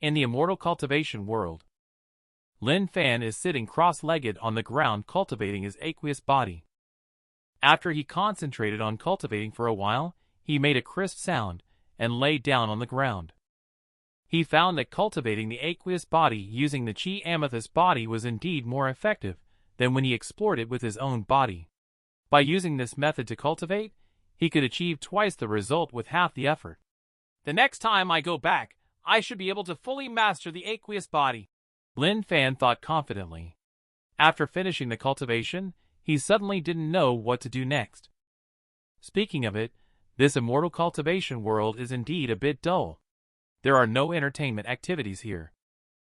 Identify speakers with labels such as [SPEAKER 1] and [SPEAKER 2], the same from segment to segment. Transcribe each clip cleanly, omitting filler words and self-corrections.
[SPEAKER 1] In the immortal cultivation world, Lin Fan is sitting cross-legged on the ground cultivating his aqueous body. After he concentrated on cultivating for a while, he made a crisp sound and lay down on the ground. He found that cultivating the aqueous body using the Chi Amethyst body was indeed more effective than when he explored it with his own body. By using this method to cultivate, he could achieve twice the result with half the effort.
[SPEAKER 2] The next time I go back, I should be able to fully master the aqueous body,
[SPEAKER 1] Lin Fan thought confidently. After finishing the cultivation, he suddenly didn't know what to do next. Speaking of it, this immortal cultivation world is indeed a bit dull. There are no entertainment activities here.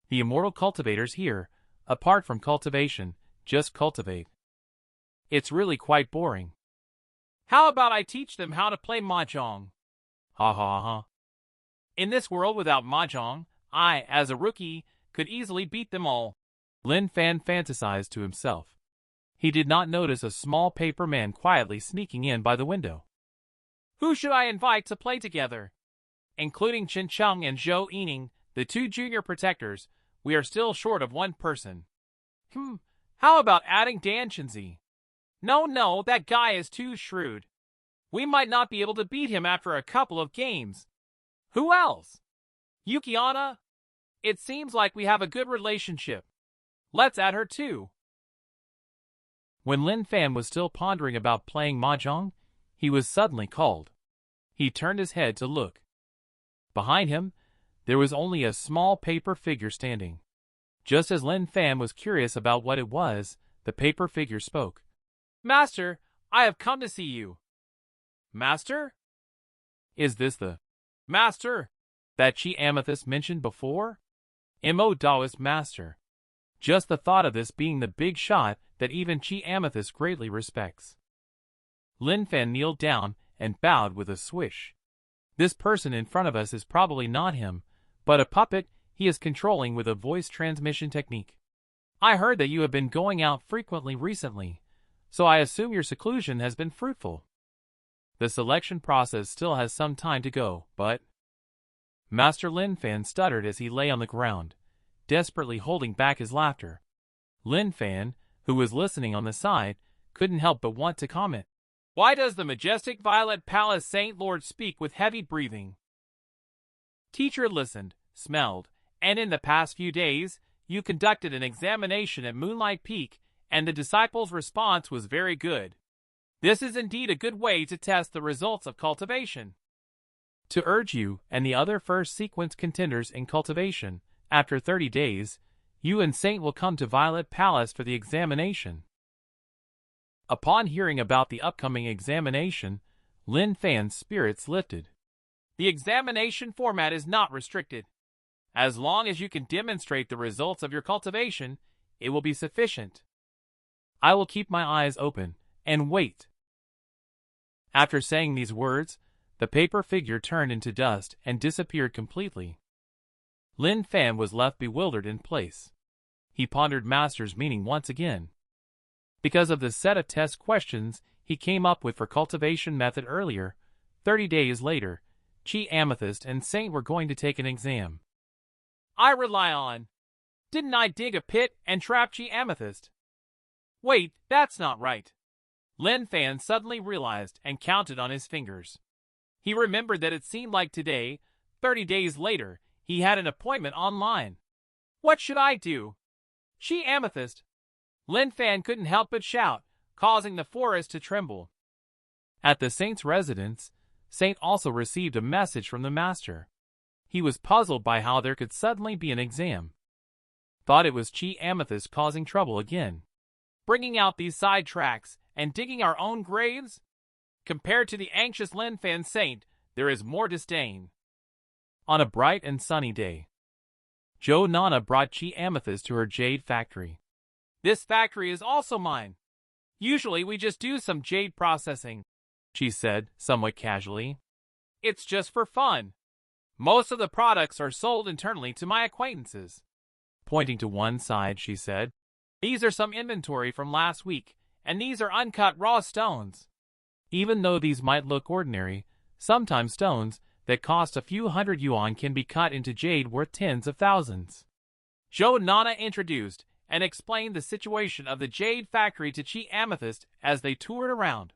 [SPEAKER 1] The immortal cultivators here, apart from cultivation, just cultivate. It's really quite boring.
[SPEAKER 2] How about I teach them how to play mahjong?
[SPEAKER 1] Ha ha ha.
[SPEAKER 2] In this world without mahjong, I, as a rookie, could easily beat them all,
[SPEAKER 1] Lin Fan fantasized to himself. He did not notice a small paper man quietly sneaking in by the window.
[SPEAKER 2] Who should I invite to play together? Including Chen Chung and Zhou Yining, the two junior protectors, we are still short of one person. How about adding Dan Chenzi? No, that guy is too shrewd. We might not be able to beat him after a couple of games. Who else? Yukiana? It seems like we have a good relationship. Let's add her too.
[SPEAKER 1] When Lin Fan was still pondering about playing mahjong, he was suddenly called. He turned his head to look. Behind him, there was only a small paper figure standing. Just as Lin Fan was curious about what it was, the paper figure spoke.
[SPEAKER 2] Master, I have come to see you. Master?
[SPEAKER 1] Is this the
[SPEAKER 2] Master
[SPEAKER 1] that Chi Amethyst mentioned before? Mo Daoist Master. Just the thought of this being the big shot that even Chi Amethyst greatly respects. Lin Fan kneeled down and bowed with a swish. This person in front of us is probably not him, but a puppet he is controlling with a voice transmission technique. I heard that you have been going out frequently recently, so I assume your seclusion has been fruitful. The selection process still has some time to go, but... Master Lin Fan stuttered as he lay on the ground, desperately holding back his laughter. Lin Fan, who was listening on the side, couldn't help but want to comment.
[SPEAKER 2] Why does the majestic Violet Palace Saint Lord speak with heavy breathing? Teacher listened, smelled, and in the past few days, you conducted an examination at Moonlight Peak, and the disciples' response was very good. This is indeed a good way to test the results of cultivation.
[SPEAKER 1] To urge you and the other first sequence contenders in cultivation, after 30 days, you and Saint will come to Violet Palace for the examination. Upon hearing about the upcoming examination, Lin Fan's spirits lifted.
[SPEAKER 2] The examination format is not restricted. As long as you can demonstrate the results of your cultivation, it will be sufficient.
[SPEAKER 1] I will keep my eyes open and wait. After saying these words, the paper figure turned into dust and disappeared completely. Lin Fan was left bewildered in place. He pondered Master's meaning once again. Because of the set of test questions he came up with for cultivation method earlier, 30 days later, Chi Amethyst and Saint were going to take an exam.
[SPEAKER 2] I rely on. Didn't I dig a pit and trap Chi Amethyst? Wait, that's not right. Lin Fan suddenly realized and counted on his fingers. He remembered that it seemed like today, 30 days later, he had an appointment online. What should I do? Chi Amethyst. Lin Fan couldn't help but shout, causing the forest to tremble.
[SPEAKER 1] At the Saint's residence, Saint also received a message from the Master. He was puzzled by how there could suddenly be an exam. Thought it was Chi Amethyst causing trouble again.
[SPEAKER 2] Bringing out these side tracks and digging our own graves? Compared to the anxious Lin Fan Saint, there is more disdain.
[SPEAKER 1] On a bright and sunny day, Jo Nana brought Chi Amethyst to her jade factory.
[SPEAKER 2] This factory is also mine. Usually we just do some jade processing,
[SPEAKER 1] she said, somewhat casually.
[SPEAKER 2] It's just for fun. Most of the products are sold internally to my acquaintances.
[SPEAKER 1] Pointing to one side, she said,
[SPEAKER 2] These are some inventory from last week, and these are uncut raw stones.
[SPEAKER 1] Even though these might look ordinary, sometimes stones that cost a few hundred yuan can be cut into jade worth tens of thousands.
[SPEAKER 2] Zhou Nana introduced and explained the situation of the jade factory to Chi Amethyst as they toured around.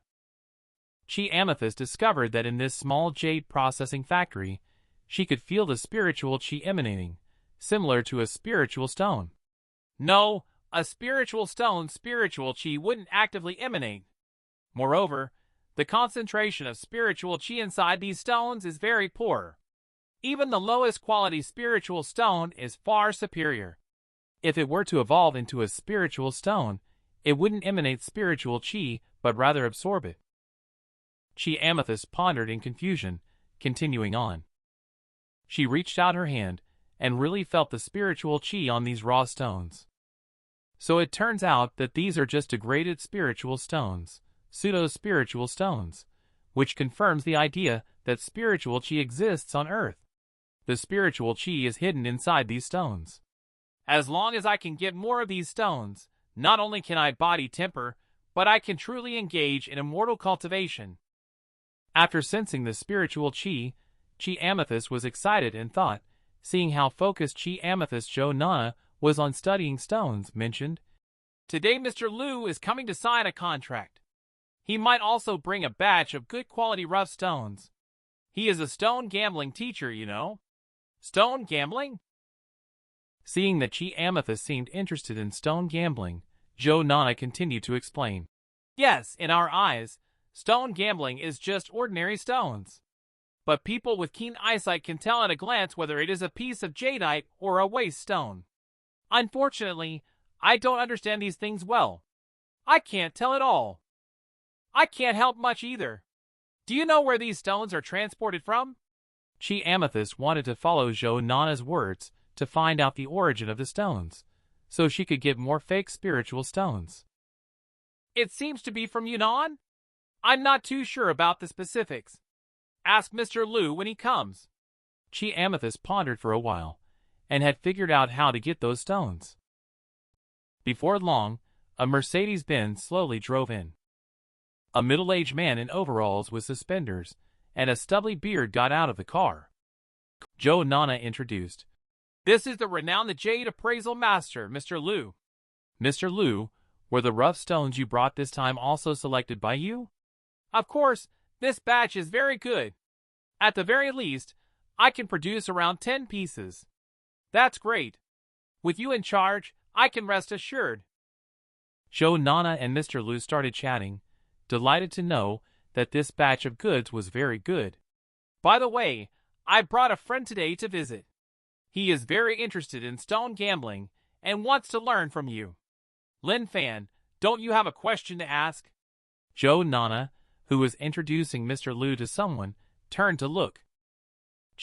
[SPEAKER 1] Chi Amethyst discovered that in this small jade processing factory, she could feel the spiritual chi emanating, similar to a spiritual stone.
[SPEAKER 2] No, a spiritual stone's spiritual chi wouldn't actively emanate. Moreover, the concentration of spiritual chi inside these stones is very poor. Even the lowest quality spiritual stone is far superior.
[SPEAKER 1] If it were to evolve into a spiritual stone, it wouldn't emanate spiritual chi, but rather absorb it. Chi Amethyst pondered in confusion, continuing on. She reached out her hand and really felt the spiritual chi on these raw stones. So it turns out that these are just degraded spiritual stones, pseudo-spiritual stones, which confirms the idea that spiritual chi exists on Earth. The spiritual chi is hidden inside these stones.
[SPEAKER 2] As long as I can get more of these stones, not only can I body temper, but I can truly engage in immortal cultivation.
[SPEAKER 1] After sensing the spiritual chi, Chi Amethyst was excited and thought, seeing how focused Chi Amethyst Zhou Nana was on studying stones, mentioned,
[SPEAKER 2] "Today Mr. Liu is coming to sign a contract. He might also bring a batch of good quality rough stones. He is a stone gambling teacher, you know." "Stone gambling?"
[SPEAKER 1] Seeing that Chi Amethyst seemed interested in stone gambling, Zhou Nana continued to explain.
[SPEAKER 2] "Yes, in our eyes, stone gambling is just ordinary stones. But people with keen eyesight can tell at a glance whether it is a piece of jadeite or a waste stone. Unfortunately, I don't understand these things well. I can't tell at all. I can't help much either. Do you know where these stones are transported from?"
[SPEAKER 1] Chi Amethyst wanted to follow Zhou Nana's words to find out the origin of the stones, so she could get more fake spiritual stones.
[SPEAKER 2] "It seems to be from Yunnan? I'm not too sure about the specifics. Ask Mr. Liu when he comes."
[SPEAKER 1] Chi Amethyst pondered for a while, and had figured out how to get those stones. Before long, a Mercedes-Benz slowly drove in. A middle-aged man in overalls with suspenders and a stubbly beard got out of the car. Zhou Nana introduced.
[SPEAKER 2] "This is the renowned Jade Appraisal Master, Mr. Liu."
[SPEAKER 1] "Mr. Liu, were the rough stones you brought this time also selected by you?"
[SPEAKER 2] "Of course, this batch is very good. At the very least, I can produce around 10 pieces. That's great. With you in charge, I can rest assured."
[SPEAKER 1] Zhou Nana and Mr. Liu started chatting, delighted to know that this batch of goods was very good.
[SPEAKER 2] "By the way, I brought a friend today to visit. He is very interested in stone gambling and wants to learn from you. Lin Fan, don't you have a question to ask?"
[SPEAKER 1] Zhou Nana, who was introducing Mr. Liu to someone, turned to look.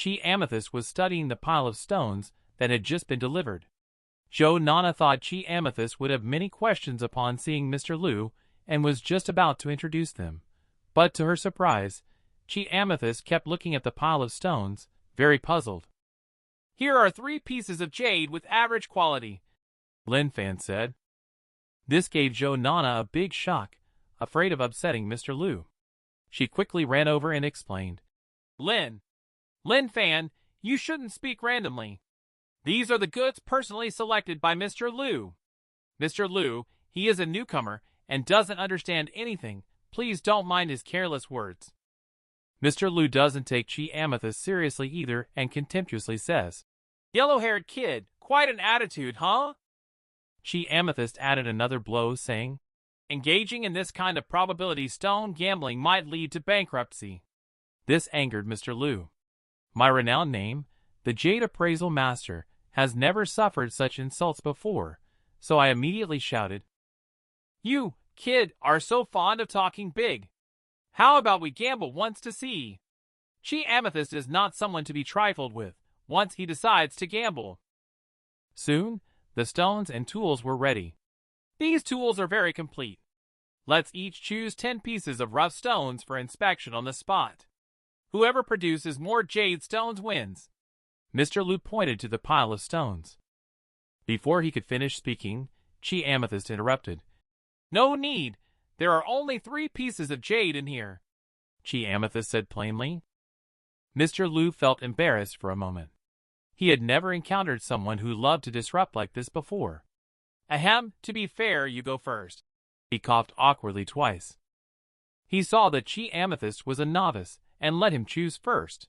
[SPEAKER 1] Chi Amethyst was studying the pile of stones that had just been delivered. Zhou Nana thought Chi Amethyst would have many questions upon seeing Mr. Liu and was just about to introduce them. But to her surprise, Chi Amethyst kept looking at the pile of stones, very puzzled.
[SPEAKER 2] "Here are 3 pieces of jade with average quality,"
[SPEAKER 1] Lin Fan said. This gave Zhou Nana a big shock, afraid of upsetting Mr. Liu. She quickly ran over and explained.
[SPEAKER 2] Lin Fan, you shouldn't speak randomly. These are the goods personally selected by Mr. Liu. Mr. Liu, he is a newcomer and doesn't understand anything. Please don't mind his careless words."
[SPEAKER 1] Mr. Liu doesn't take Chi Amethyst seriously either and contemptuously says,
[SPEAKER 2] "Yellow-haired kid, quite an attitude, huh?"
[SPEAKER 1] Chi Amethyst added another blow, saying,
[SPEAKER 2] "Engaging in this kind of probability stone gambling might lead to bankruptcy."
[SPEAKER 1] This angered Mr. Liu. My renowned name, the Jade Appraisal Master, has never suffered such insults before, so I immediately shouted,
[SPEAKER 2] "You, kid, are so fond of talking big. How about we gamble once to see?" Chi Amethyst is not someone to be trifled with once he decides to gamble.
[SPEAKER 1] Soon, the stones and tools were ready.
[SPEAKER 2] "These tools are very complete. Let's each choose 10 pieces of rough stones for inspection on the spot. Whoever produces more jade stones wins."
[SPEAKER 1] Mr. Liu pointed to the pile of stones. Before he could finish speaking, Chi Amethyst interrupted.
[SPEAKER 2] "No need. There are only 3 pieces of jade in here,"
[SPEAKER 1] Chi Amethyst said plainly. Mr. Lu felt embarrassed for a moment. He had never encountered someone who loved to disrupt like this before.
[SPEAKER 2] Ahem, to be fair, you go first.
[SPEAKER 1] He coughed awkwardly twice. He saw that Chi Amethyst was a novice and let him choose first.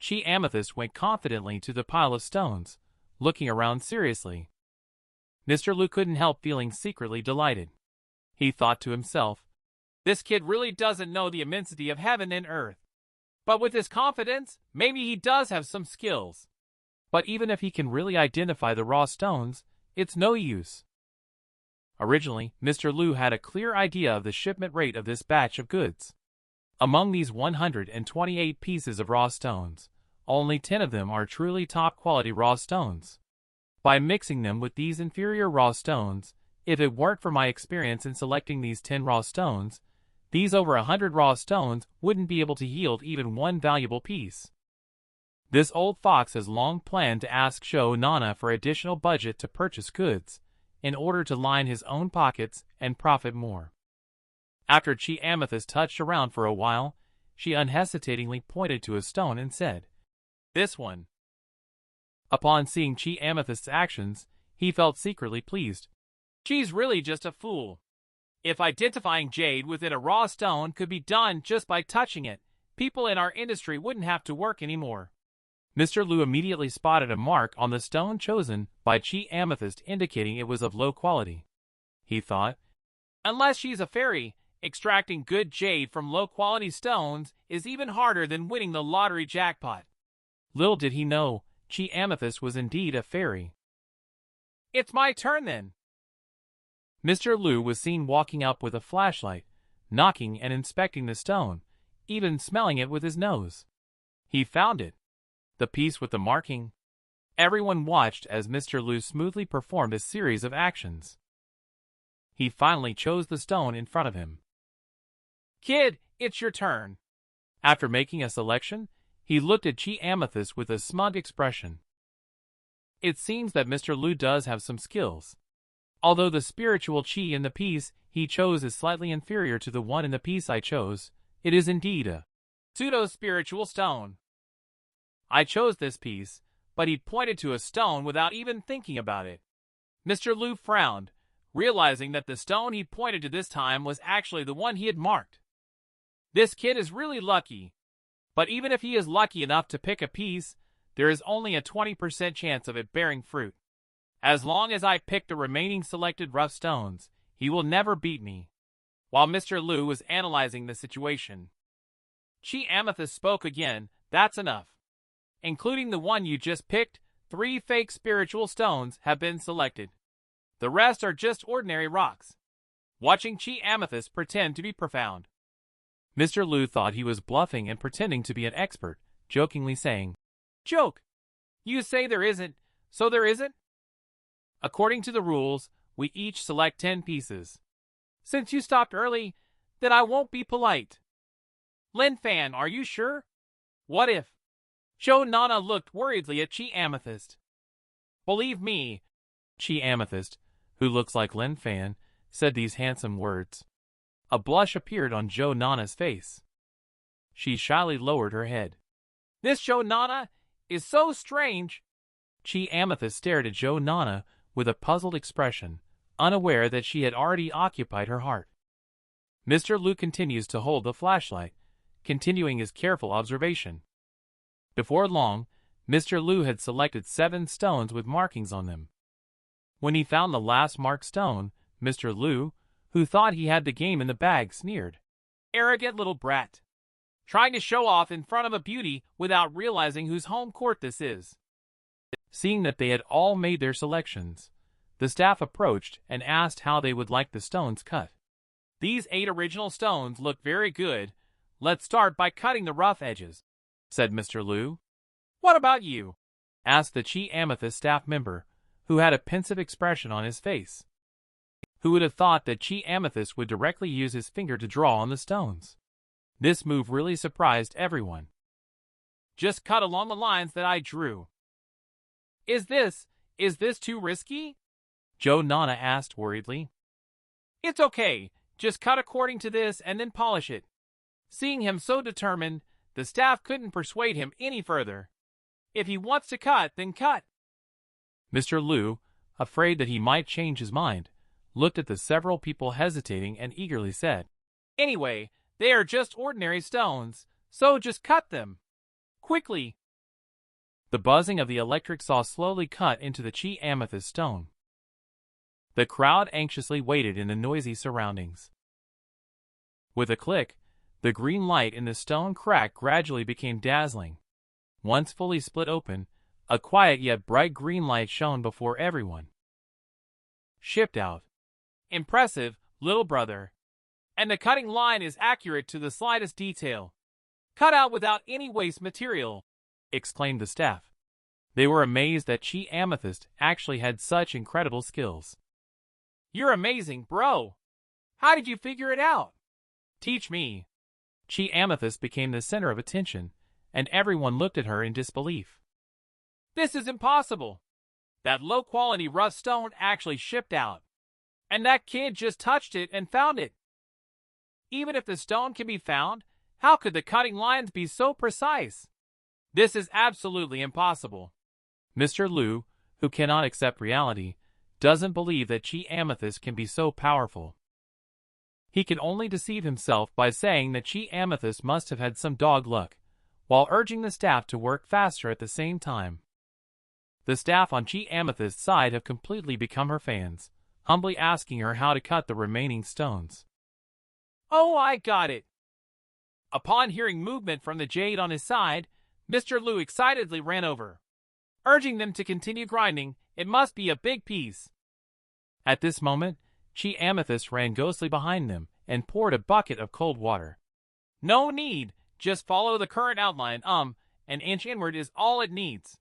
[SPEAKER 1] Chi Amethyst went confidently to the pile of stones, looking around seriously. Mr. Lu couldn't help feeling secretly delighted. He thought to himself,
[SPEAKER 2] "This kid really doesn't know the immensity of heaven and earth. But with his confidence, maybe he does have some skills."
[SPEAKER 1] But even if he can really identify the raw stones, it's no use. Originally, Mr. Lu had a clear idea of the shipment rate of this batch of goods. Among these 128 pieces of raw stones, only 10 of them are truly top-quality raw stones. By mixing them with these inferior raw stones, if it weren't for my experience in selecting these 10 raw stones, these over 100 raw stones wouldn't be able to yield even one valuable piece. This old fox has long planned to ask Sho Nana for additional budget to purchase goods, in order to line his own pockets and profit more. After Chi Amethyst touched around for a while, she unhesitatingly pointed to a stone and said,
[SPEAKER 2] "This one."
[SPEAKER 1] Upon seeing Chi Amethyst's actions, he felt secretly pleased.
[SPEAKER 2] She's really just a fool. If identifying jade within a raw stone could be done just by touching it, people in our industry wouldn't have to work anymore.
[SPEAKER 1] Mr. Lu immediately spotted a mark on the stone chosen by Chi Amethyst indicating it was of low quality. He thought,
[SPEAKER 2] unless she's a fairy, extracting good jade from low-quality stones is even harder than winning the lottery jackpot.
[SPEAKER 1] Little did he know, Chi Amethyst was indeed a fairy.
[SPEAKER 2] It's my turn then.
[SPEAKER 1] Mr. Lu was seen walking up with a flashlight, knocking and inspecting the stone, even smelling it with his nose. He found it. The piece with the marking. Everyone watched as Mr. Lu smoothly performed a series of actions. He finally chose the stone in front of him.
[SPEAKER 2] Kid, it's your turn.
[SPEAKER 1] After making a selection, he looked at Chi Amethyst with a smug expression. It seems that Mr. Lu does have some skills. Although the spiritual chi in the piece he chose is slightly inferior to the one in the piece I chose, it is indeed a
[SPEAKER 2] pseudo-spiritual stone.
[SPEAKER 1] I chose this piece,
[SPEAKER 2] but he'd pointed to a stone without even thinking about it. Mr. Lu frowned, realizing that the stone he'd pointed to this time was actually the one he had marked. This kid is really lucky. But even if he is lucky enough to pick a piece, there is only a 20% chance of it bearing fruit. As long as I pick the remaining selected rough stones, he will never beat me. While Mr. Lu was analyzing the situation, Chi Amethyst spoke again. That's enough. Including the one you just picked, 3 fake spiritual stones have been selected. The rest are just ordinary rocks. Watching Chi Amethyst pretend to be profound.
[SPEAKER 1] Mr. Lu thought he was bluffing and pretending to be an expert, jokingly saying,
[SPEAKER 2] "Joke! You say there isn't, so there isn't? According to the rules, we each select 10 pieces. Since you stopped early, then I won't be polite. Lin Fan, are you sure? What if?" Sho Nana looked worriedly at Chi Amethyst. "Believe me,"
[SPEAKER 1] Chi Amethyst, who looks like Lin Fan, said these handsome words. A blush appeared on Sho Nana's face. She shyly lowered her head.
[SPEAKER 2] "This Sho Nana is so strange."
[SPEAKER 1] Chi Amethyst stared at Sho Nana with a puzzled expression, unaware that she had already occupied her heart. Mr. Lu continues to hold the flashlight, continuing his careful observation. Before long, Mr. Lu had selected 7 stones with markings on them. When he found the last marked stone, Mr. Lu, who thought he had the game in the bag, sneered.
[SPEAKER 2] "Arrogant little brat. Trying to show off in front of a beauty without realizing whose home court this is."
[SPEAKER 1] Seeing that they had all made their selections, the staff approached and asked how they would like the stones cut.
[SPEAKER 2] "These 8 original stones look very good. Let's start by cutting the rough edges," said Mr. Lu. "What about you?"
[SPEAKER 1] asked the Chi Amethyst staff member, who had a pensive expression on his face. Who would have thought that Chi Amethyst would directly use his finger to draw on the stones? This move really surprised everyone.
[SPEAKER 2] "Just cut along the lines that I drew." Is this too risky?"
[SPEAKER 1] Sho Nana asked worriedly.
[SPEAKER 2] "It's okay. Just cut according to this and then polish it." Seeing him so determined, the staff couldn't persuade him any further. If he wants to cut, then cut.
[SPEAKER 1] Mr. Lu, afraid that he might change his mind, looked at the several people hesitating and eagerly said,
[SPEAKER 2] Anyway, they are just ordinary stones, so just cut them. Quickly.
[SPEAKER 1] The buzzing of the electric saw slowly cut into the Chi Amethyst stone. The crowd anxiously waited in the noisy surroundings. With a click, the green light in the stone crack gradually became dazzling. Once fully split open, a quiet yet bright green light shone before everyone.
[SPEAKER 2] Shipped out. Impressive, little brother. And the cutting line is accurate to the slightest detail. Cut out without any waste material,
[SPEAKER 1] exclaimed the staff. They were amazed that Chi Amethyst actually had such incredible skills.
[SPEAKER 2] You're amazing, bro. How did you figure it out? Teach me.
[SPEAKER 1] Chi Amethyst became the center of attention, and everyone looked at her in disbelief.
[SPEAKER 2] This is impossible. That low-quality rough stone actually shipped out. And that kid just touched it and found it. Even if the stone can be found, how could the cutting lines be so precise? This is absolutely impossible.
[SPEAKER 1] Mr. Lu, who cannot accept reality, doesn't believe that Chi Amethyst can be so powerful. He can only deceive himself by saying that Chi Amethyst must have had some dog luck, while urging the staff to work faster at the same time. The staff on Chi Amethyst's side have completely become her fans, humbly asking her how to cut the remaining stones.
[SPEAKER 2] Oh, I got it! Upon hearing movement from the jade on his side, Mr. Lu excitedly ran over, urging them to continue grinding. It must be a big piece.
[SPEAKER 1] At this moment, Chi Amethyst ran ghostly behind them and poured a bucket of cold water.
[SPEAKER 2] No need, just follow the current outline, an inch inward is all it needs.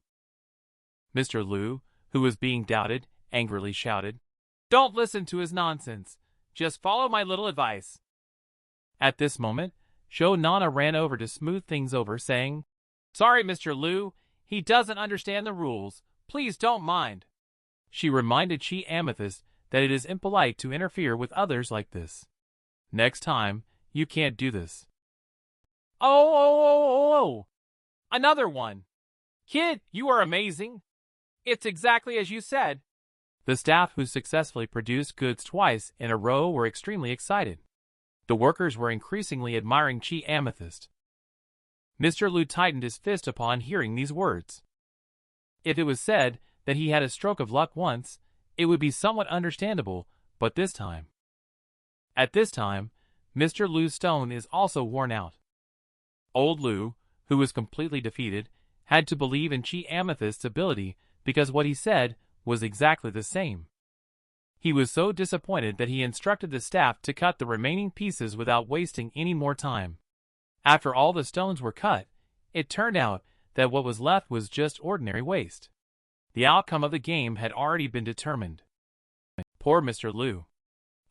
[SPEAKER 1] Mr. Lu, who was being doubted, angrily shouted,
[SPEAKER 2] Don't listen to his nonsense, just follow my little advice.
[SPEAKER 1] At this moment, Shou Nana ran over to smooth things over, saying,
[SPEAKER 2] Sorry, Mr. Lu, he doesn't understand the rules, please don't mind.
[SPEAKER 1] She reminded Chi Amethyst that it is impolite to interfere with others like this. Next time, you can't do this.
[SPEAKER 2] Oh! Another one. Kid, you are amazing. It's exactly as you said.
[SPEAKER 1] The staff who successfully produced goods twice in a row were extremely excited. The workers were increasingly admiring Chi Amethyst. Mr. Lu tightened his fist upon hearing these words. If it was said that he had a stroke of luck once, it would be somewhat understandable, but this time. At this time, Mr. Lu's stone is also worn out. Old Lu, who was completely defeated, had to believe in Chi Amethyst's ability because what he said was exactly the same. He was so disappointed that he instructed the staff to cut the remaining pieces without wasting any more time. After all the stones were cut, it turned out that what was left was just ordinary waste. The outcome of the game had already been determined. Poor Mr. Lu.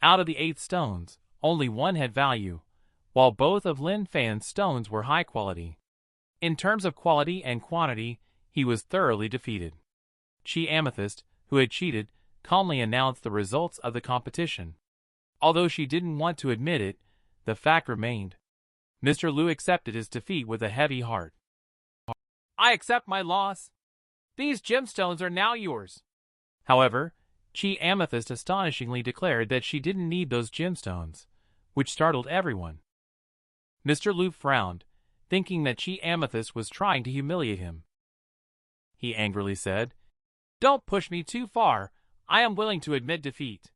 [SPEAKER 1] Out of the 8 stones, only one had value, while both of Lin Fan's stones were high quality. In terms of quality and quantity, he was thoroughly defeated. Chi Amethyst, who had cheated, calmly announced the results of the competition. Although she didn't want to admit it, the fact remained. Mr. Lu accepted his defeat with a heavy heart.
[SPEAKER 2] I accept my loss. These gemstones are now yours.
[SPEAKER 1] However, Chi Amethyst astonishingly declared that she didn't need those gemstones, which startled everyone. Mr. Lu frowned, thinking that Chi Amethyst was trying to humiliate him. He angrily said,
[SPEAKER 2] Don't push me too far. I am willing to admit defeat.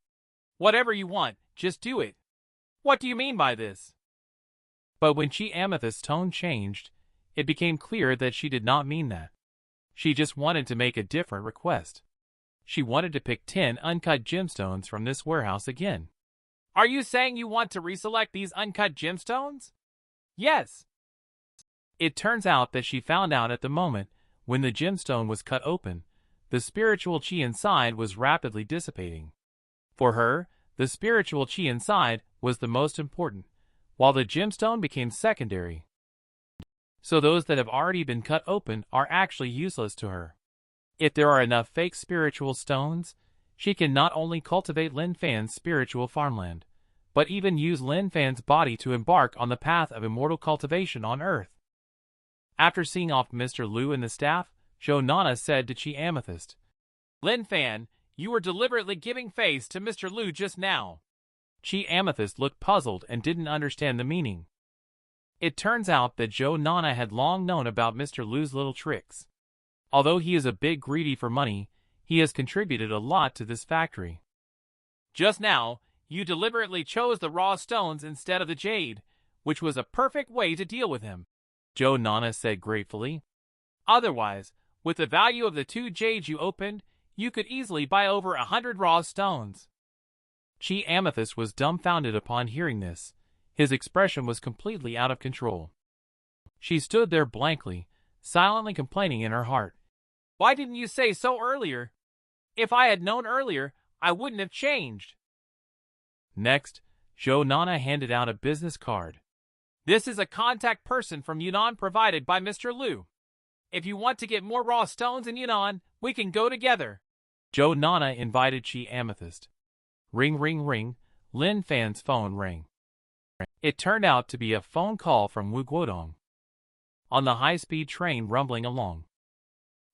[SPEAKER 2] Whatever you want, just do it. What do you mean by this?
[SPEAKER 1] But when Chi Amethyst's tone changed, it became clear that she did not mean that. She just wanted to make a different request. She wanted to pick 10 uncut gemstones from this warehouse again.
[SPEAKER 2] Are you saying you want to reselect these uncut gemstones? Yes.
[SPEAKER 1] It turns out that she found out at the moment when the gemstone was cut open, the spiritual chi inside was rapidly dissipating. For her, the spiritual chi inside was the most important, while the gemstone became secondary. So those that have already been cut open are actually useless to her. If there are enough fake spiritual stones, she can not only cultivate Lin Fan's spiritual farmland, but even use Lin Fan's body to embark on the path of immortal cultivation on Earth. After seeing off Mr. Liu and the staff, Zhou Nana said to Chi Amethyst,
[SPEAKER 2] Lin Fan, you were deliberately giving face to Mr. Liu just now.
[SPEAKER 1] Chi Amethyst looked puzzled and didn't understand the meaning. It turns out that Zhou Nana had long known about Mr. Liu's little tricks. Although he is a bit greedy for money, he has contributed a lot to this factory.
[SPEAKER 2] Just now, you deliberately chose the raw stones instead of the jade, which was a perfect way to deal with him,
[SPEAKER 1] Zhou Nana said gratefully.
[SPEAKER 2] Otherwise, with the value of the 2 jades you opened, you could easily buy over 100 raw stones.
[SPEAKER 1] Chi Amethyst was dumbfounded upon hearing this. His expression was completely out of control. She stood there blankly, silently complaining in her heart.
[SPEAKER 2] Why didn't you say so earlier? If I had known earlier, I wouldn't have changed.
[SPEAKER 1] Next, Zhou Nana handed out a business card.
[SPEAKER 2] This is a contact person from Yunnan provided by Mr. Liu. If you want to get more raw stones in Yunnan, we can go together.
[SPEAKER 1] Zhou Nana invited Chi Amethyst. Ring, ring, ring. Lin Fan's phone rang. It turned out to be a phone call from Wu Guodong. On the high-speed train rumbling along,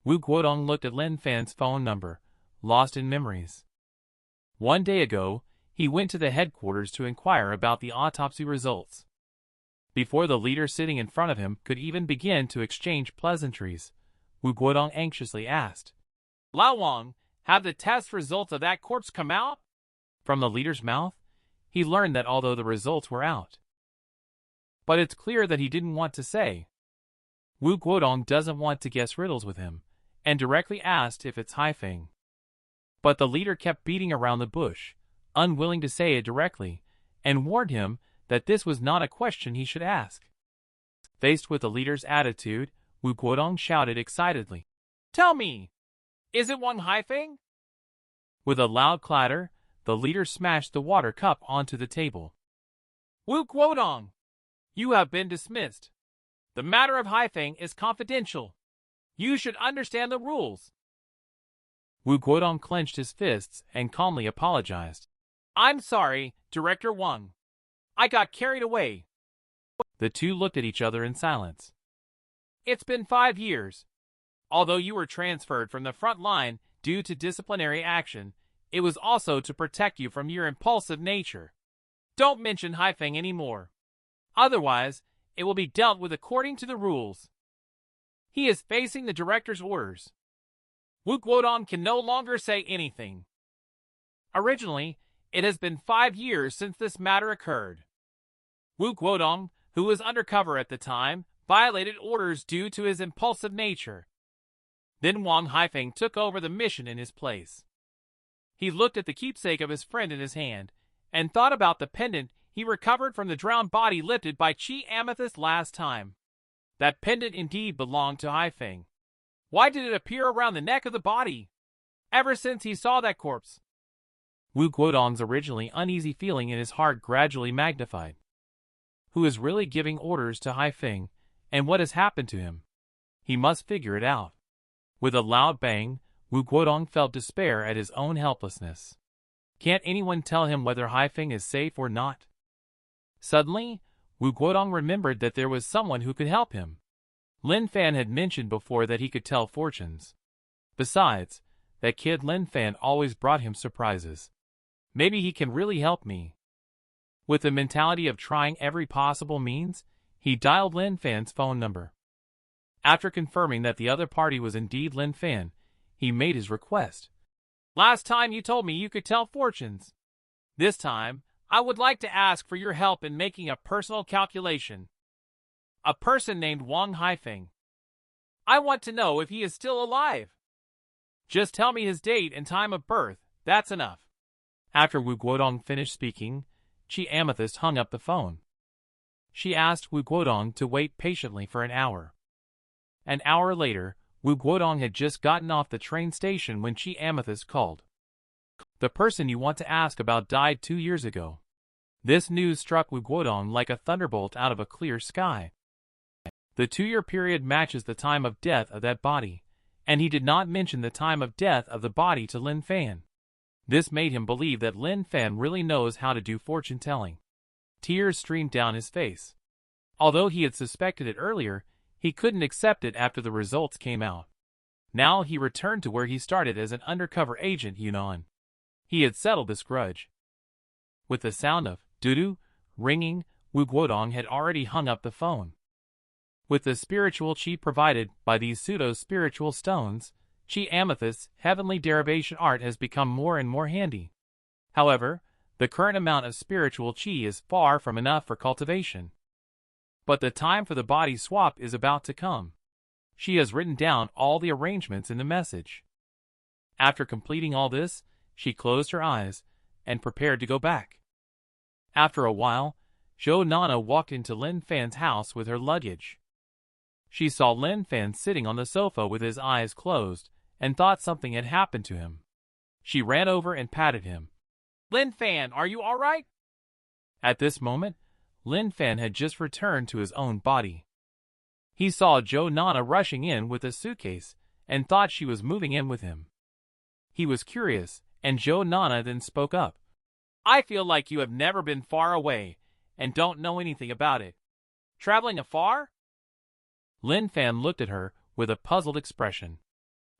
[SPEAKER 1] Wu Guodong looked at Lin Fan's phone number, lost in memories. One day ago, he went to the headquarters to inquire about the autopsy results. Before the leader sitting in front of him could even begin to exchange pleasantries, Wu Guodong anxiously asked,
[SPEAKER 2] Lao Wang, have the test results of that corpse come out?
[SPEAKER 1] From the leader's mouth, he learned that although the results were out. But it's clear that he didn't want to say. Wu Guodong doesn't want to guess riddles with him, and directly asked if it's Haifeng. But the leader kept beating around the bush, unwilling to say it directly, and warned him that this was not a question he should ask. Faced with the leader's attitude, Wu Guodong shouted excitedly,
[SPEAKER 2] Tell me, is it Wang Haifeng?
[SPEAKER 1] With a loud clatter, the leader smashed the water cup onto the table.
[SPEAKER 2] Wu Guodong, you have been dismissed. The matter of Haifeng is confidential. You should understand the rules.
[SPEAKER 1] Wu Guodong clenched his fists and calmly apologized.
[SPEAKER 2] I'm sorry, Director Wang. I got carried away.
[SPEAKER 1] The two looked at each other in silence.
[SPEAKER 2] It's been 5 years. Although you were transferred from the front line due to disciplinary action, it was also to protect you from your impulsive nature. Don't mention Haifeng anymore. Otherwise, it will be dealt with according to the rules. He is facing the director's orders. Wu Guodong can no longer say anything. Originally, it has been 5 years since this matter occurred. Wu Guodong, who was undercover at the time, violated orders due to his impulsive nature. Then Wang Haifeng took over the mission in his place. He looked at the keepsake of his friend in his hand, and thought about the pendant he recovered from the drowned body lifted by Chi Amethyst last time. That pendant indeed belonged to Haifeng. Why did it appear around the neck of the body? Ever since he saw that corpse.
[SPEAKER 1] Wu Guodong's originally uneasy feeling in his heart gradually magnified. Who is really giving orders to Haifeng, and what has happened to him? He must figure it out. With a loud bang, Wu Guodong felt despair at his own helplessness. Can't anyone tell him whether Haifeng is safe or not? Suddenly, Wu Guodong remembered that there was someone who could help him. Lin Fan had mentioned before that he could tell fortunes. Besides, that kid Lin Fan always brought him surprises. Maybe he can really help me. With the mentality of trying every possible means, he dialed Lin Fan's phone number. After confirming that the other party was indeed Lin Fan, he made his request.
[SPEAKER 2] Last time you told me you could tell fortunes. This time, I would like to ask for your help in making a personal calculation. A person named Wang Haifeng. I want to know if he is still alive. Just tell me his date and time of birth, that's enough.
[SPEAKER 1] After Wu Guodong finished speaking, Chi Amethyst hung up the phone. She asked Wu Guodong to wait patiently for an hour. An hour later, Wu Guodong had just gotten off the train station when Chi Amethyst called. The person you want to ask about died 2 years ago. This news struck Wu Guodong like a thunderbolt out of a clear sky. The 2-year period matches the time of death of that body, and he did not mention the time of death of the body to Lin Fan. This made him believe that Lin Fan really knows how to do fortune-telling. Tears streamed down his face. Although he had suspected it earlier, He couldn't accept it after the results came out. Now he returned to where he started as an undercover agent Yunnan. He had settled this grudge. With the sound of doo-doo ringing, Wu Guodong had already hung up the phone. With the spiritual chi provided by these pseudo-spiritual stones, Chi Amethyst's heavenly derivation art has become more and more handy. However, the current amount of spiritual chi is far from enough for cultivation. But the time for the body swap is about to come. She has written down all the arrangements in the message. After completing all this, she closed her eyes and prepared to go back. After a while, Zhou Nana walked into Lin Fan's house with her luggage. She saw Lin Fan sitting on the sofa with his eyes closed and thought something had happened to him. She ran over and patted him.
[SPEAKER 2] Lin Fan, are you all right?
[SPEAKER 1] At this moment, Lin Fan had just returned to his own body. He saw Zhou Nana rushing in with a suitcase and thought she was moving in with him. He was curious, and Zhou Nana then spoke up.
[SPEAKER 2] I feel like you have never been far away and don't know anything about it. Traveling afar?
[SPEAKER 1] Lin Fan looked at her with a puzzled expression.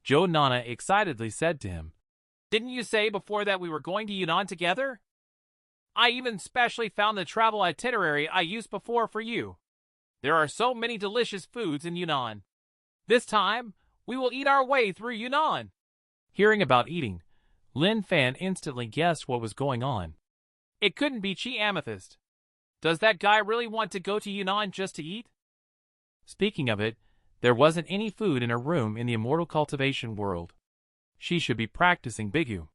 [SPEAKER 1] Zhou Nana excitedly said to him,
[SPEAKER 2] Didn't you say before that we were going to Yunnan together? I even specially found the travel itinerary I used before for you. There are so many delicious foods in Yunnan. This time, we will eat our way through Yunnan.
[SPEAKER 1] Hearing about eating, Lin Fan instantly guessed what was going on.
[SPEAKER 2] It couldn't be Chi Amethyst. Does that guy really want to go to Yunnan just to eat?
[SPEAKER 1] Speaking of it, there wasn't any food in her room in the immortal cultivation world. She should be practicing Bigu.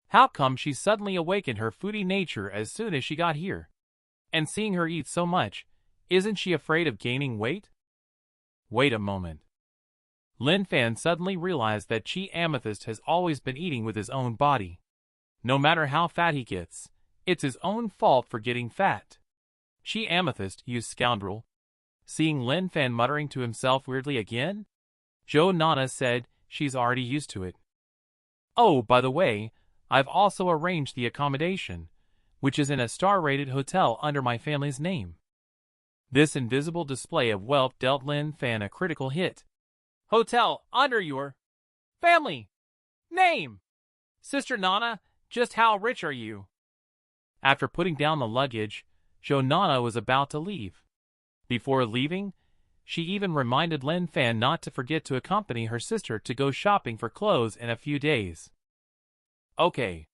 [SPEAKER 1] How come she suddenly awakened her foodie nature as soon as she got here? And seeing her eat so much, isn't she afraid of gaining weight? Wait a moment. Lin Fan suddenly realized that Chi Amethyst has always been eating with his own body. No matter how fat he gets, it's his own fault for getting fat. Chi Amethyst, you scoundrel. Seeing Lin Fan muttering to himself weirdly again, Zhou Nana said she's already used to it. Oh, by the way, I've also arranged the accommodation, which is in a star-rated hotel under my family's name. This invisible display of wealth dealt Lin Fan a critical hit.
[SPEAKER 2] Hotel under your family name. Sister Nana, just how rich are you?
[SPEAKER 1] After putting down the luggage, Zhou Nana was about to leave. Before leaving, she even reminded Lin Fan not to forget to accompany her sister to go shopping for clothes in a few days. Okay.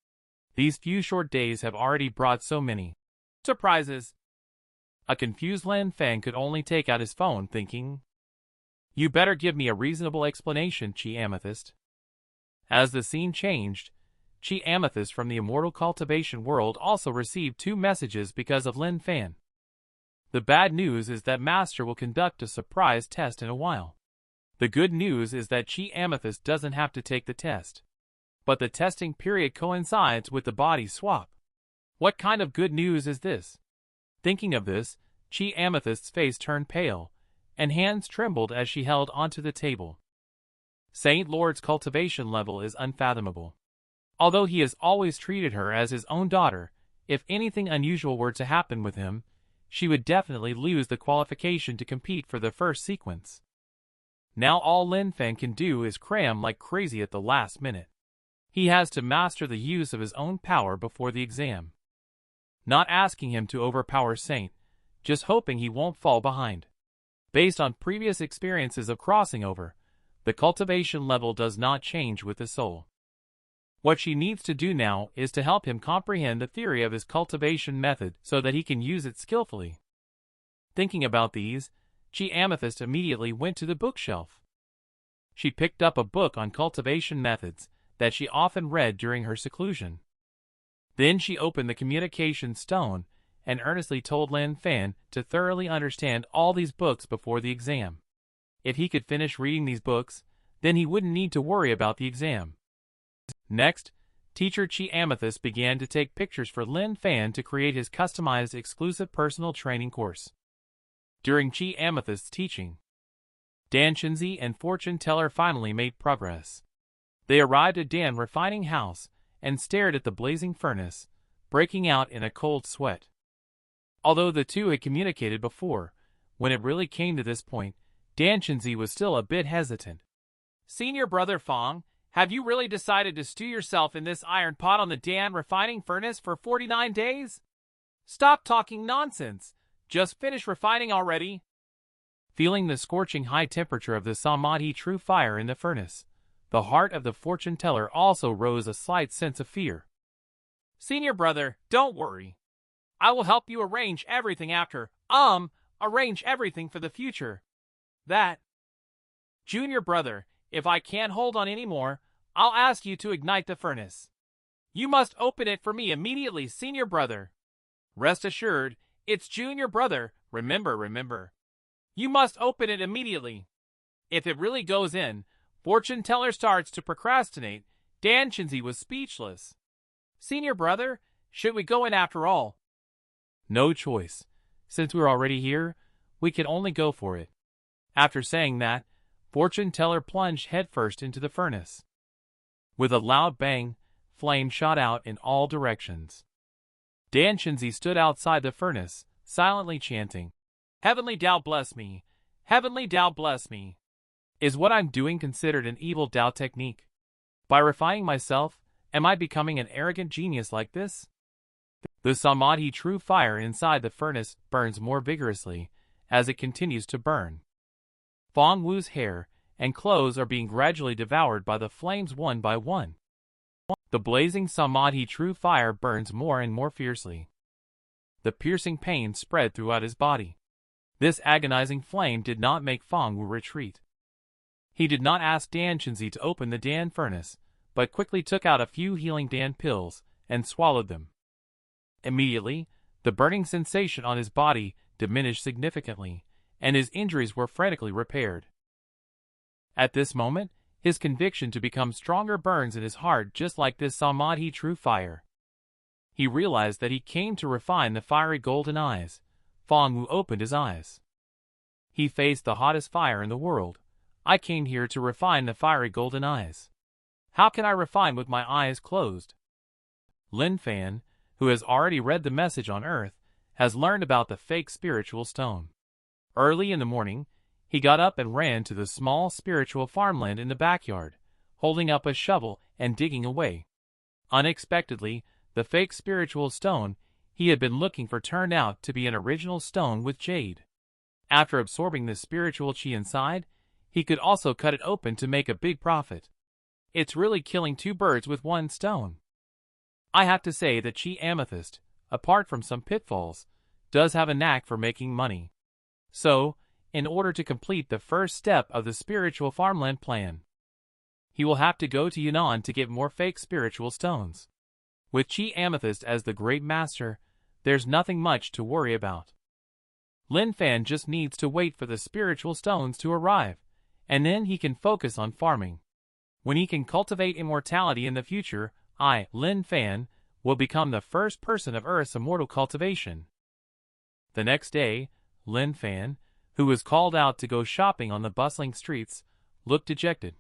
[SPEAKER 1] These few short days have already brought so many surprises. A confused Lin Fan could only take out his phone thinking, You better give me a reasonable explanation, Chi Amethyst. As the scene changed, Chi Amethyst from the immortal cultivation world also received 2 messages because of Lin Fan. The bad news is that Master will conduct a surprise test in a while. The good news is that Chi Amethyst doesn't have to take the test. But the testing period coincides with the body swap. What kind of good news is this? Thinking of this, Chi Amethyst's face turned pale, and hands trembled as she held onto the table. Saint Lord's cultivation level is unfathomable. Although he has always treated her as his own daughter, if anything unusual were to happen with him, she would definitely lose the qualification to compete for the first sequence. Now all Lin Fan can do is cram like crazy at the last minute. He has to master the use of his own power before the exam. Not asking him to overpower Saint, just hoping he won't fall behind. Based on previous experiences of crossing over, the cultivation level does not change with the soul. What she needs to do now is to help him comprehend the theory of his cultivation method so that he can use it skillfully. Thinking about these, Chi Amethyst immediately went to the bookshelf. She picked up a book on cultivation methods that she often read during her seclusion. Then she opened the communication stone and earnestly told Lin Fan to thoroughly understand all these books before the exam. If he could finish reading these books, then he wouldn't need to worry about the exam. Next, teacher Chi Amethyst began to take pictures for Lin Fan to create his customized exclusive personal training course. During Chi Amethyst's teaching, Dan Shinzi and fortune teller finally made progress. They arrived at Dan's refining house and stared at the blazing furnace, breaking out in a cold sweat. Although the two had communicated before, when it really came to this point, Danchunzi was still a bit hesitant.
[SPEAKER 2] Senior brother Fong, have you really decided to stew yourself in this iron pot on the Dan refining furnace for 49 days? Stop talking nonsense. Just finish refining already.
[SPEAKER 1] Feeling the scorching high temperature of the Samadhi true fire in the furnace, the heart of the fortune teller also rose a slight sense of fear.
[SPEAKER 2] Senior brother, don't worry. I will help you arrange everything arrange everything for the future. That. Junior brother, if I can't hold on anymore, I'll ask you to ignite the furnace. You must open it for me immediately, senior brother. Rest assured, it's junior brother, remember. You must open it immediately. If it really goes in, fortune teller starts to procrastinate. Danchunzi was speechless. Senior brother, should we go in after all?
[SPEAKER 1] No choice. Since we're already here, we can only go for it. After saying that, fortune teller plunged headfirst into the furnace. With a loud bang, flame shot out in all directions. Danchunzi stood outside the furnace, silently chanting,
[SPEAKER 2] Heavenly Tao bless me. Heavenly Tao bless me.
[SPEAKER 1] Is what I'm doing considered an evil Tao technique? By refining myself, am I becoming an arrogant genius like this? The Samadhi true fire inside the furnace burns more vigorously as it continues to burn. Fong Wu's hair and clothes are being gradually devoured by the flames one by one. The blazing Samadhi true fire burns more and more fiercely. The piercing pain spread throughout his body. This agonizing flame did not make Fong Wu retreat. He did not ask Danchunzi to open the Dan furnace, but quickly took out a few healing Dan pills and swallowed them. Immediately, the burning sensation on his body diminished significantly, and his injuries were frantically repaired. At this moment, his conviction to become stronger burns in his heart just like this Samadhi true fire. He realized that he came to refine the fiery golden eyes. Fong Wu opened his eyes. He faced the hottest fire in the world. I came here to refine the fiery golden eyes. How can I refine with my eyes closed? Lin Fan, who has already read the message on Earth, has learned about the fake spiritual stone. Early in the morning, he got up and ran to the small spiritual farmland in the backyard, holding up a shovel and digging away. Unexpectedly, the fake spiritual stone he had been looking for turned out to be an original stone with jade. After absorbing the spiritual chi inside, he could also cut it open to make a big profit. It's really killing two birds with one stone. I have to say that Chi Amethyst, apart from some pitfalls, does have a knack for making money. So, in order to complete the first step of the spiritual farmland plan, he will have to go to Yunnan to get more fake spiritual stones. With Chi Amethyst as the great master, there's nothing much to worry about. Lin Fan just needs to wait for the spiritual stones to arrive, and then he can focus on farming. When he can cultivate immortality in the future, I, Lin Fan, will become the first person of Earth's immortal cultivation. The next day, Lin Fan, who was called out to go shopping on the bustling streets, looked dejected.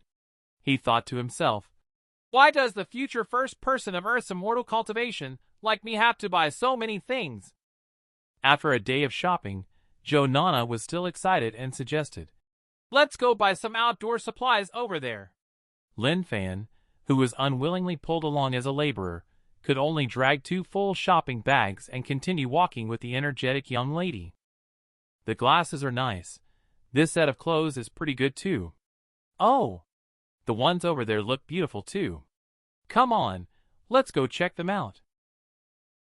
[SPEAKER 1] He thought to himself,
[SPEAKER 2] why does the future first person of Earth's immortal cultivation like me have to buy so many things?
[SPEAKER 1] After a day of shopping, Jo Nana was still excited and suggested,
[SPEAKER 2] let's go buy some outdoor supplies over there.
[SPEAKER 1] Lin Fan, who was unwillingly pulled along as a laborer, could only drag 2 full shopping bags and continue walking with the energetic young lady. The glasses are nice. This set of clothes is pretty good too. Oh, the ones over there look beautiful too. Come on, let's go check them out.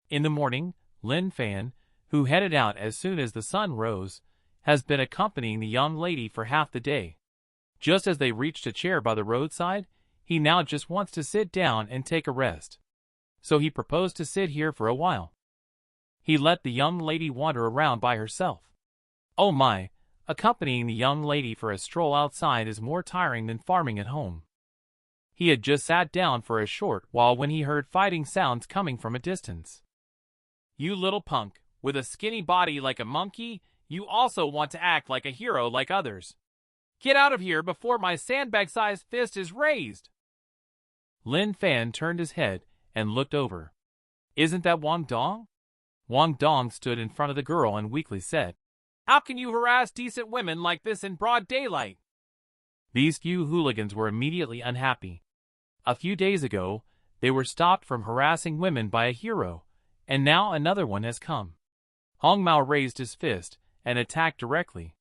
[SPEAKER 1] In the morning, Lin Fan, who headed out as soon as the sun rose, has been accompanying the young lady for half the day. Just as they reached a chair by the roadside, he now just wants to sit down and take a rest. So he proposed to sit here for a while. He let the young lady wander around by herself. Oh my, accompanying the young lady for a stroll outside is more tiring than farming at home. He had just sat down for a short while when he heard fighting sounds coming from a distance.
[SPEAKER 2] You little punk, with a skinny body like a monkey, you also want to act like a hero like others. Get out of here before my sandbag-sized fist is raised.
[SPEAKER 1] Lin Fan turned his head and looked over. Isn't that Wang Dong? Wang Dong stood in front of the girl and weakly said,
[SPEAKER 2] How can you harass decent women like this in broad daylight?
[SPEAKER 1] These few hooligans were immediately unhappy. A few days ago, they were stopped from harassing women by a hero, and now another one has come. Hong Mao raised his fist and attacked directly.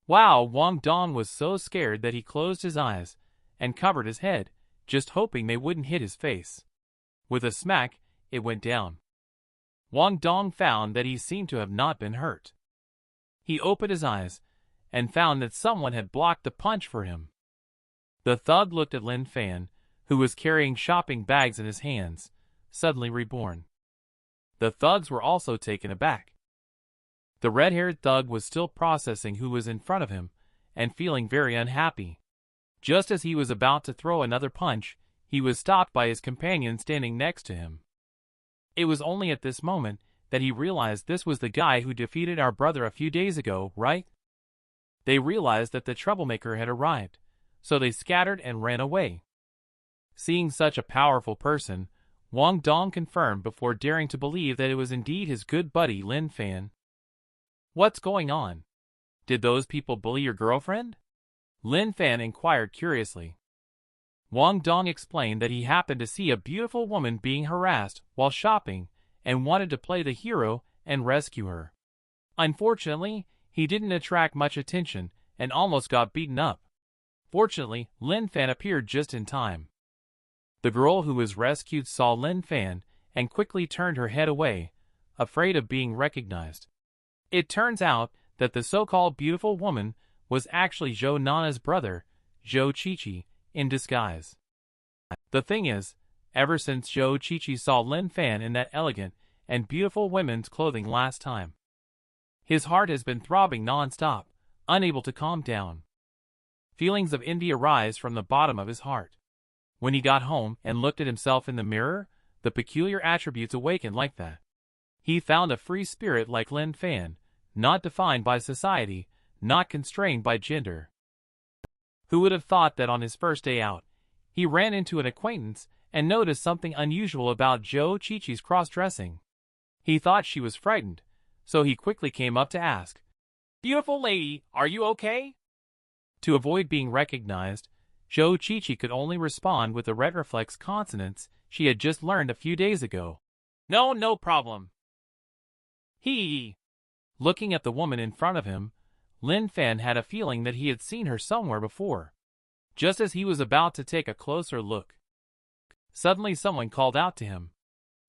[SPEAKER 1] Wow, Wang Dong was so scared that he closed his eyes and covered his head, just hoping they wouldn't hit his face. With a smack, it went down. Wang Dong found that he seemed to have not been hurt. He opened his eyes and found that someone had blocked the punch for him. The thug looked at Lin Fan, who was carrying shopping bags in his hands, suddenly reborn. The thugs were also taken aback. The red-haired thug was still processing who was in front of him and feeling very unhappy. Just as he was about to throw another punch, he was stopped by his companion standing next to him. It was only at this moment that he realized this was the guy who defeated our brother a few days ago, right? They realized that the troublemaker had arrived, so they scattered and ran away. Seeing such a powerful person, Wang Dong confirmed before daring to believe that it was indeed his good buddy Lin Fan. What's going on? Did those people bully your girlfriend? Lin Fan inquired curiously. Wang Dong explained that he happened to see a beautiful woman being harassed while shopping and wanted to play the hero and rescue her. Unfortunately, he didn't attract much attention and almost got beaten up. Fortunately, Lin Fan appeared just in time. The girl who was rescued saw Lin Fan and quickly turned her head away, afraid of being recognized. It turns out that the so-called beautiful woman was actually Zhou Nana's brother, Zhou Qiqi, in disguise. The thing is, ever since Zhou Qiqi saw Lin Fan in that elegant and beautiful women's clothing last time, his heart has been throbbing non-stop, unable to calm down. Feelings of envy arise from the bottom of his heart. When he got home and looked at himself in the mirror, the peculiar attributes awakened like that. He found a free spirit like Lin Fan, not defined by society, not constrained by gender. Who would have thought that on his first day out, he ran into an acquaintance and noticed something unusual about Zhou Qiqi's cross-dressing. He thought she was frightened, so he quickly came up to ask,
[SPEAKER 2] "Beautiful lady, are you okay?"
[SPEAKER 1] To avoid being recognized, Zhou Qiqi could only respond with the retroflex consonants she had just learned a few days ago.
[SPEAKER 2] No problem. He.
[SPEAKER 1] Looking at the woman in front of him, Lin Fan had a feeling that he had seen her somewhere before. Just as he was about to take a closer look, suddenly someone called out to him.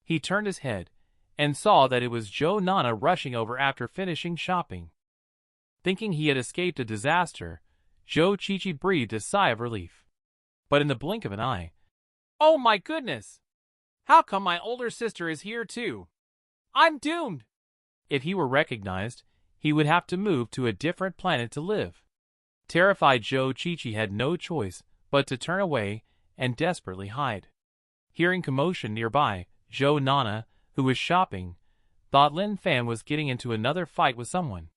[SPEAKER 1] He turned his head and saw that it was Zhou Nana rushing over after finishing shopping. Thinking he had escaped a disaster, Zhou Qiqi breathed a sigh of relief. But in the blink of an eye,
[SPEAKER 2] "Oh my goodness! How come my older sister is here too? I'm doomed!"
[SPEAKER 1] If he were recognized, he would have to move to a different planet to live. Terrified, Zhou Qiqi had no choice but to turn away and desperately hide. Hearing commotion nearby, Zhou Nana, who was shopping, thought Lin Fan was getting into another fight with someone.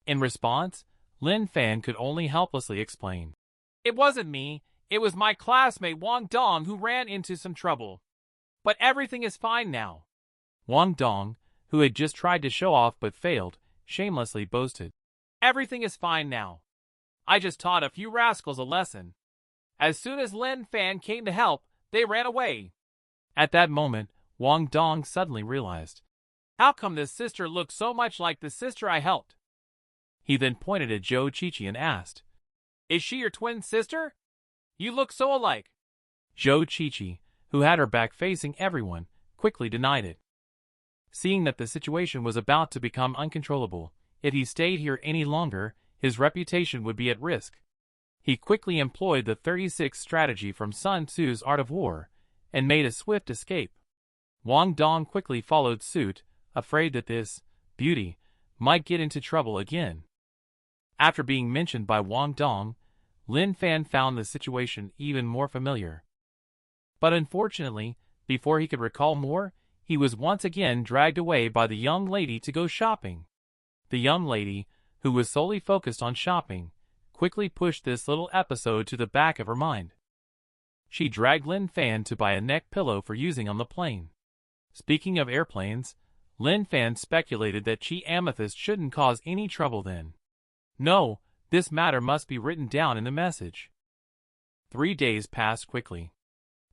[SPEAKER 1] In response, Lin Fan could only helplessly explain,
[SPEAKER 2] "It wasn't me, it was my classmate Wang Dong who ran into some trouble. But everything is fine now."
[SPEAKER 1] Wang Dong, who had just tried to show off but failed, shamelessly boasted,
[SPEAKER 2] "Everything is fine now. I just taught a few rascals a lesson. As soon as Lin Fan came to help, they ran away."
[SPEAKER 1] At that moment, Wang Dong suddenly realized,
[SPEAKER 2] "How come this sister looks so much like the sister I helped?"
[SPEAKER 1] He then pointed at Zhou Qiqi and asked,
[SPEAKER 2] "Is she your twin sister? You look so alike."
[SPEAKER 1] Zhou Qiqi, who had her back facing everyone, quickly denied it. Seeing that the situation was about to become uncontrollable, if he stayed here any longer, his reputation would be at risk. He quickly employed the 36th strategy from Sun Tzu's Art of War and made a swift escape. Wang Dong quickly followed suit, afraid that this beauty might get into trouble again. After being mentioned by Wang Dong, Lin Fan found the situation even more familiar. But unfortunately, before he could recall more, he was once again dragged away by the young lady to go shopping. The young lady, who was solely focused on shopping, quickly pushed this little episode to the back of her mind. She dragged Lin Fan to buy a neck pillow for using on the plane. Speaking of airplanes, Lin Fan speculated that Chi Amethyst shouldn't cause any trouble then. No, this matter must be written down in the message. 3 days passed quickly.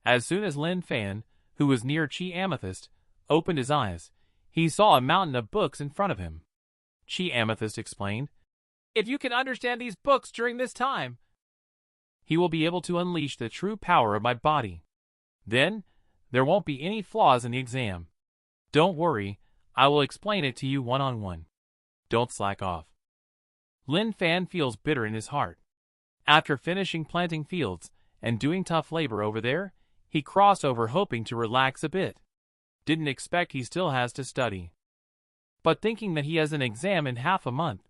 [SPEAKER 1] As soon as Lin Fan, who was near Chi Amethyst, opened his eyes, he saw a mountain of books in front of him. Chi Amethyst explained,
[SPEAKER 2] "If you can understand these books during this time,
[SPEAKER 1] he will be able to unleash the true power of my body. Then, there won't be any flaws in the exam. Don't worry, I will explain it to you one-on-one. Don't slack off." Lin Fan feels bitter in his heart. After finishing planting fields and doing tough labor over there, he crossed over hoping to relax a bit. Didn't expect he still has to study. But thinking that he has an exam in half a month,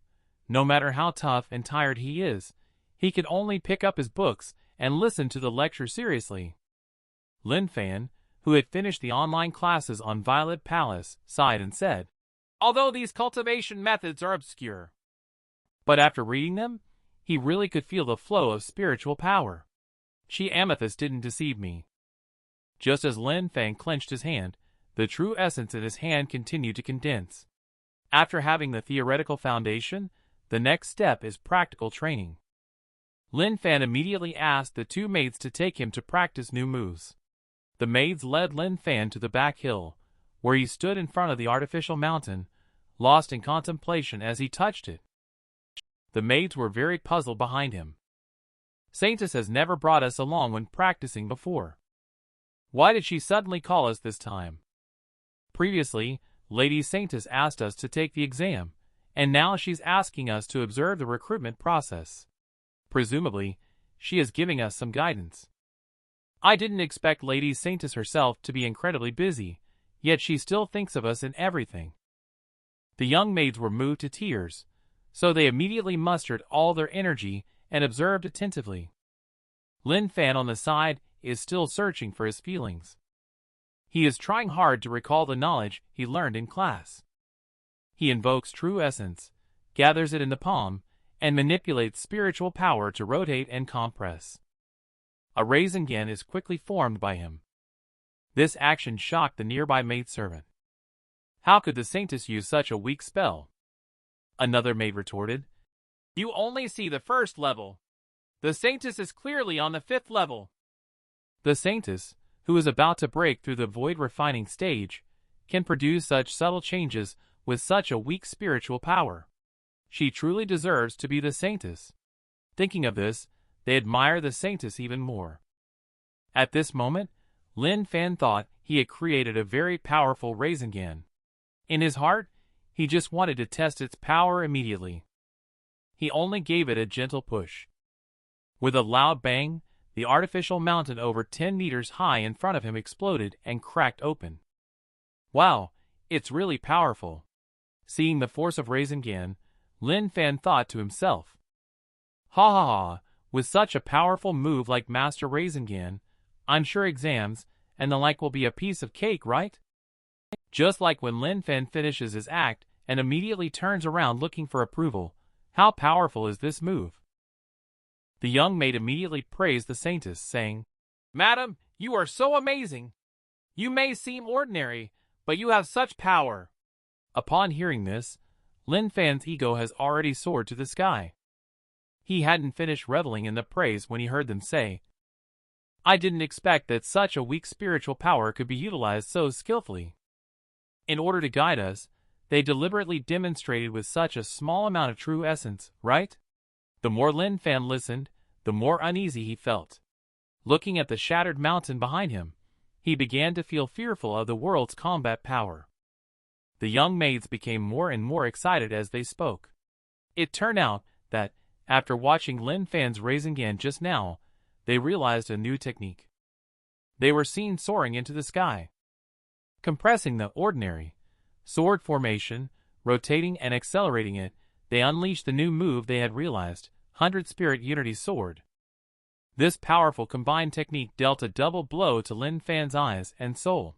[SPEAKER 1] no matter how tough and tired he is, he could only pick up his books and listen to the lecture seriously. Lin Fan, who had finished the online classes on Violet Palace, sighed and said,
[SPEAKER 2] "Although these cultivation methods are obscure,
[SPEAKER 1] but after reading them, he really could feel the flow of spiritual power. Chi Amethyst didn't deceive me." Just as Lin Fan clenched his hand, the true essence in his hand continued to condense. After having the theoretical foundation, the next step is practical training. Lin Fan immediately asked the 2 maids to take him to practice new moves. The maids led Lin Fan to the back hill, where he stood in front of the artificial mountain, lost in contemplation as he touched it. The maids were very puzzled behind him. Saintess has never brought us along when practicing before. Why did she suddenly call us this time? Previously, Lady Saintess asked us to take the exam, and now she's asking us to observe the recruitment process. Presumably, she is giving us some guidance. I didn't expect Lady Saintess herself to be incredibly busy, yet she still thinks of us in everything. The young maids were moved to tears, so they immediately mustered all their energy and observed attentively. Lin Fan on the side is still searching for his feelings. He is trying hard to recall the knowledge he learned in class. He invokes true essence, gathers it in the palm, and manipulates spiritual power to rotate and compress. A Rasengan is quickly formed by him. This action shocked the nearby maidservant. How could the Saintess use such a weak spell? Another maid retorted,
[SPEAKER 2] "You only see the first level. The Saintess is clearly on the 5th level."
[SPEAKER 1] The Saintess, who is about to break through the void refining stage, can produce such subtle changes with such a weak spiritual power. She truly deserves to be the Saintess. Thinking of this, they admire the Saintess even more. At this moment, Lin Fan thought he had created a very powerful Rasengan. In his heart, he just wanted to test its power immediately. He only gave it a gentle push. With a loud bang, the artificial mountain over 10 meters high in front of him exploded and cracked open. Wow, it's really powerful. Seeing the force of Rasengan, Lin Fan thought to himself, "Ha ha ha, with such a powerful move like Master Rasengan, I'm sure exams and the like will be a piece of cake, right?" Just like when Lin Fan finishes his act and immediately turns around looking for approval, how powerful is this move? The young maid immediately praised the Saintess, saying,
[SPEAKER 2] "Madam, you are so amazing. You may seem ordinary, but you have such power."
[SPEAKER 1] Upon hearing this, Lin Fan's ego has already soared to the sky. He hadn't finished reveling in the praise when he heard them say, "I didn't expect that such a weak spiritual power could be utilized so skillfully. In order to guide us, they deliberately demonstrated with such a small amount of true essence, right?" The more Lin Fan listened, the more uneasy he felt. Looking at the shattered mountain behind him, he began to feel fearful of the world's combat power. The young maids became more and more excited as they spoke. It turned out that, after watching Lin Fan's Rasengan just now, they realized a new technique. They were seen soaring into the sky. Compressing the ordinary sword formation, rotating and accelerating it, they unleashed the new move they had realized, 100 Spirit Unity Sword. This powerful combined technique dealt a double blow to Lin Fan's eyes and soul.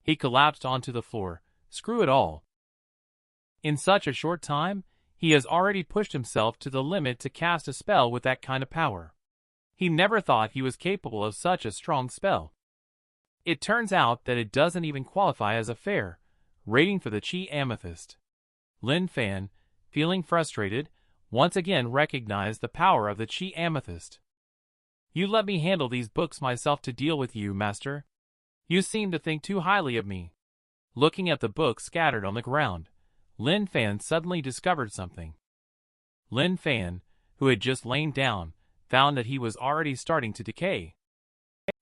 [SPEAKER 1] He collapsed onto the floor. Screw it all. In such a short time, he has already pushed himself to the limit to cast a spell with that kind of power. He never thought he was capable of such a strong spell. It turns out that it doesn't even qualify as a fair, raiding for the Chi Amethyst. Lin Fan, feeling frustrated, once again recognized the power of the Chi Amethyst. "You let me handle these books myself to deal with you, master. You seem to think too highly of me." Looking at the books scattered on the ground, Lin Fan suddenly discovered something. Lin Fan, who had just lain down, found that he was already starting to decay.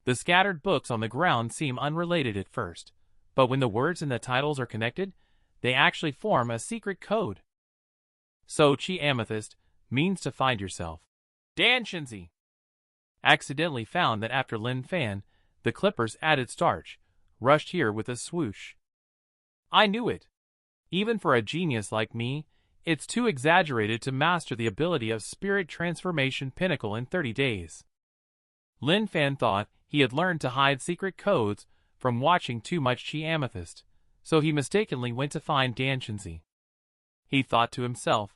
[SPEAKER 1] The scattered books on the ground seem unrelated at first, but when the words in the titles are connected, they actually form a secret code. So Chi Amethyst means to find yourself. Dan Shinzi accidentally found that after Lin Fan, the clippers added starch, rushed here with a swoosh. I knew it. Even for a genius like me, it's too exaggerated to master the ability of spirit transformation pinnacle in 30 days. Lin Fan thought he had learned to hide secret codes from watching too much Chi Amethyst, so he mistakenly went to find Dan Shinzi. He thought to himself,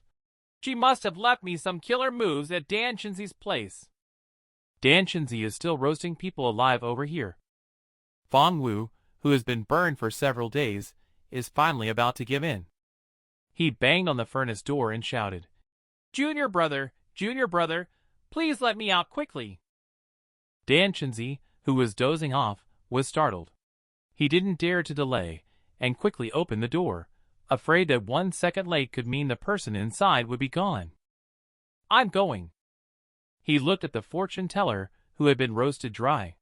[SPEAKER 1] "She must have left me some killer moves at Dan Shinzi's place. Dan Shinzi is still roasting people alive over here." Fong Wu, who has been burned for several days, is finally about to give in. He banged on the furnace door and shouted, Junior brother, please let me out quickly." Dan Shinzi, who was dozing off, was startled. He didn't dare to delay, and quickly opened the door, afraid that 1 second late could mean the person inside would be gone. "I'm going." He looked at the fortune teller, who had been roasted dry.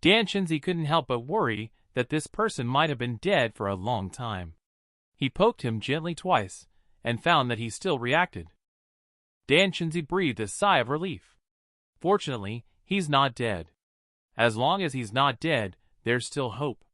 [SPEAKER 1] Dan Shinzi couldn't help but worry that this person might have been dead for a long time. He poked him gently twice, and found that he still reacted. Dan Shinzi breathed a sigh of relief. Fortunately, he's not dead. As long as he's not dead, there's still hope.